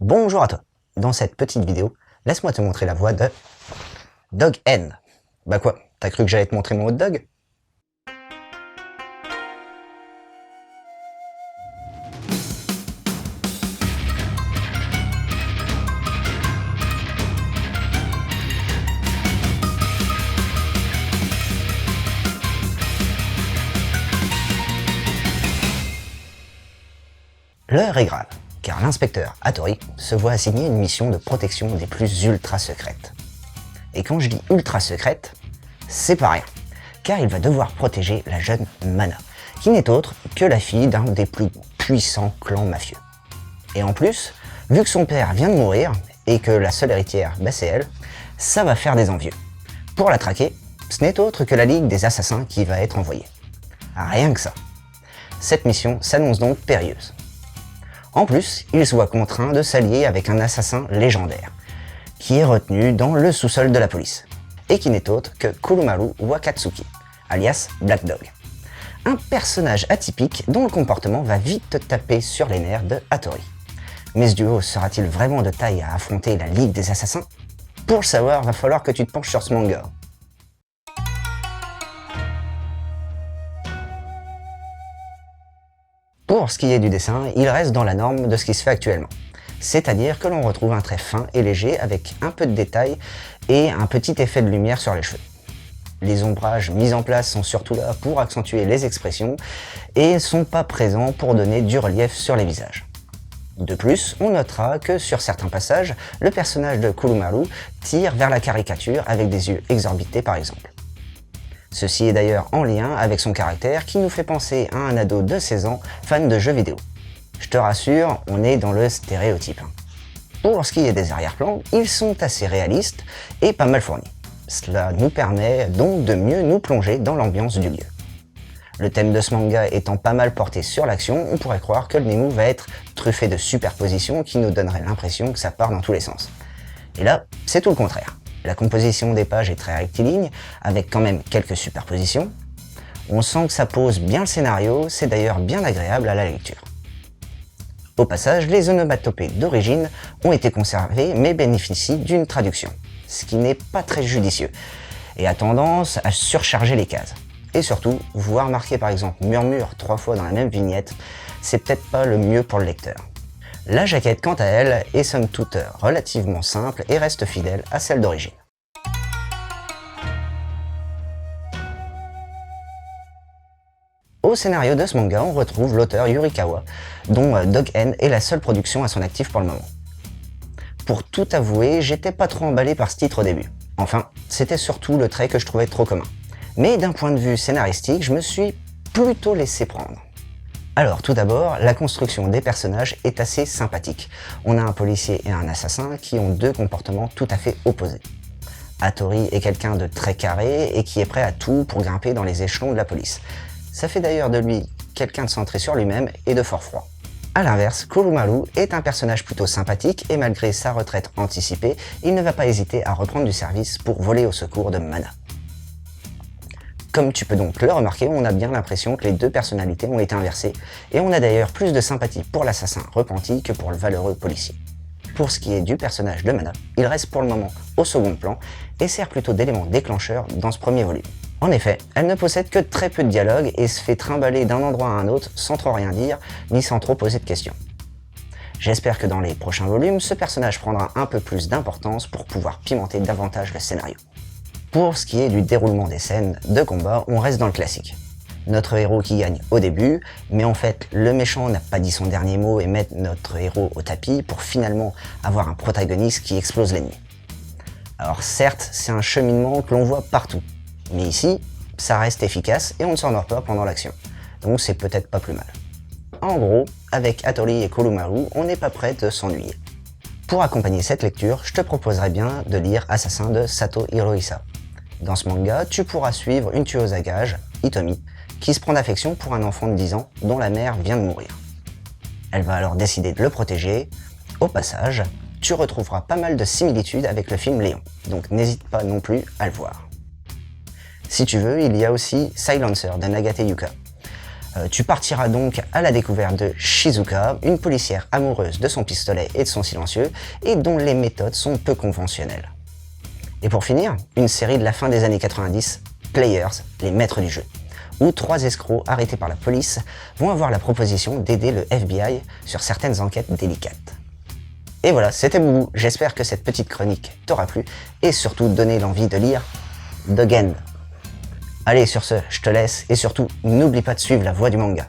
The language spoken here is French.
Bonjour à toi. Dans cette petite vidéo, laisse-moi te montrer la voix de Dog N. Bah quoi, t'as cru que j'allais te montrer mon hot dog? L'heure est grave, car l'inspecteur Hattori se voit assigner une mission de protection des plus ultra secrètes. Et quand je dis ultra secrète, c'est pas rien, car il va devoir protéger la jeune Mana, qui n'est autre que la fille d'un des plus puissants clans mafieux. Et en plus, vu que son père vient de mourir, et que la seule héritière, c'est elle, ça va faire des envieux. Pour la traquer, ce n'est autre que la Ligue des Assassins qui va être envoyée. Rien que ça. Cette mission s'annonce donc périlleuse. En plus, il se voit contraint de s'allier avec un assassin légendaire, qui est retenu dans le sous-sol de la police, et qui n'est autre que Kurumaru Wakatsuki, alias Black Dog. Un personnage atypique dont le comportement va vite te taper sur les nerfs de Hattori. Mais ce duo sera-t-il vraiment de taille à affronter la Ligue des Assassins? Pour le savoir, va falloir que tu te penches sur ce manga. Pour ce qui est du dessin, il reste dans la norme de ce qui se fait actuellement. C'est-à-dire que l'on retrouve un trait fin et léger avec un peu de détail et un petit effet de lumière sur les cheveux. Les ombrages mis en place sont surtout là pour accentuer les expressions et ne sont pas présents pour donner du relief sur les visages. De plus, on notera que sur certains passages, le personnage de Kurumaru tire vers la caricature avec des yeux exorbités par exemple. Ceci est d'ailleurs en lien avec son caractère qui nous fait penser à un ado de 16 ans fan de jeux vidéo. Je te rassure, on est dans le stéréotype. Pour ce qui est des arrière-plans, ils sont assez réalistes et pas mal fournis. Cela nous permet donc de mieux nous plonger dans l'ambiance du lieu. Le thème de ce manga étant pas mal porté sur l'action, on pourrait croire que le Nemu va être truffé de superpositions qui nous donneraient l'impression que ça part dans tous les sens. Et là, c'est tout le contraire. La composition des pages est très rectiligne, avec quand même quelques superpositions. On sent que ça pose bien le scénario, c'est d'ailleurs bien agréable à la lecture. Au passage, les onomatopées d'origine ont été conservées mais bénéficient d'une traduction, ce qui n'est pas très judicieux, et a tendance à surcharger les cases. Et surtout, voir marqué par exemple murmure 3 fois dans la même vignette, c'est peut-être pas le mieux pour le lecteur. La jaquette, quant à elle, est somme toute relativement simple et reste fidèle à celle d'origine. Au scénario de ce manga, on retrouve l'auteur Yurikawa, dont Dog N est la seule production à son actif pour le moment. Pour tout avouer, j'étais pas trop emballé par ce titre au début. Enfin, c'était surtout le trait que je trouvais trop commun. Mais d'un point de vue scénaristique, je me suis plutôt laissé prendre. Alors tout d'abord, la construction des personnages est assez sympathique. On a un policier et un assassin qui ont deux comportements tout à fait opposés. Hattori est quelqu'un de très carré et qui est prêt à tout pour grimper dans les échelons de la police. Ça fait d'ailleurs de lui quelqu'un de centré sur lui-même et de fort froid. A l'inverse, Kurumaru est un personnage plutôt sympathique et malgré sa retraite anticipée, il ne va pas hésiter à reprendre du service pour voler au secours de Mana. Comme tu peux donc le remarquer, on a bien l'impression que les deux personnalités ont été inversées, et on a d'ailleurs plus de sympathie pour l'assassin repenti que pour le valeureux policier. Pour ce qui est du personnage de Mana, il reste pour le moment au second plan, et sert plutôt d'élément déclencheur dans ce premier volume. En effet, elle ne possède que très peu de dialogue et se fait trimballer d'un endroit à un autre sans trop rien dire, ni sans trop poser de questions. J'espère que dans les prochains volumes, ce personnage prendra un peu plus d'importance pour pouvoir pimenter davantage le scénario. Pour ce qui est du déroulement des scènes de combat, on reste dans le classique. Notre héros qui gagne au début, mais en fait le méchant n'a pas dit son dernier mot et met notre héros au tapis pour finalement avoir un protagoniste qui explose l'ennemi. Alors certes, c'est un cheminement que l'on voit partout, mais ici, ça reste efficace et on ne s'endort pas pendant l'action, donc c'est peut-être pas plus mal. En gros, avec Hattori et Kurumaru, on n'est pas prêt de s'ennuyer. Pour accompagner cette lecture, je te proposerais bien de lire Assassin de Sato Hirohisa. Dans ce manga, tu pourras suivre une tueuse à gages, Hitomi, qui se prend d'affection pour un enfant de 10 ans dont la mère vient de mourir. Elle va alors décider de le protéger. Au passage, tu retrouveras pas mal de similitudes avec le film Léon, donc n'hésite pas non plus à le voir. Si tu veux, il y a aussi Silencer de Nagate Yuka. Tu partiras donc à la découverte de Shizuka, une policière amoureuse de son pistolet et de son silencieux, et dont les méthodes sont peu conventionnelles. Et pour finir, une série de la fin des années 90, Players, les maîtres du jeu, où 3 escrocs arrêtés par la police vont avoir la proposition d'aider le FBI sur certaines enquêtes délicates. Et voilà, c'était Boubou, j'espère que cette petite chronique t'aura plu, et surtout donné l'envie de lire Dog End. Allez, sur ce, je te laisse, et surtout, n'oublie pas de suivre la voie du manga.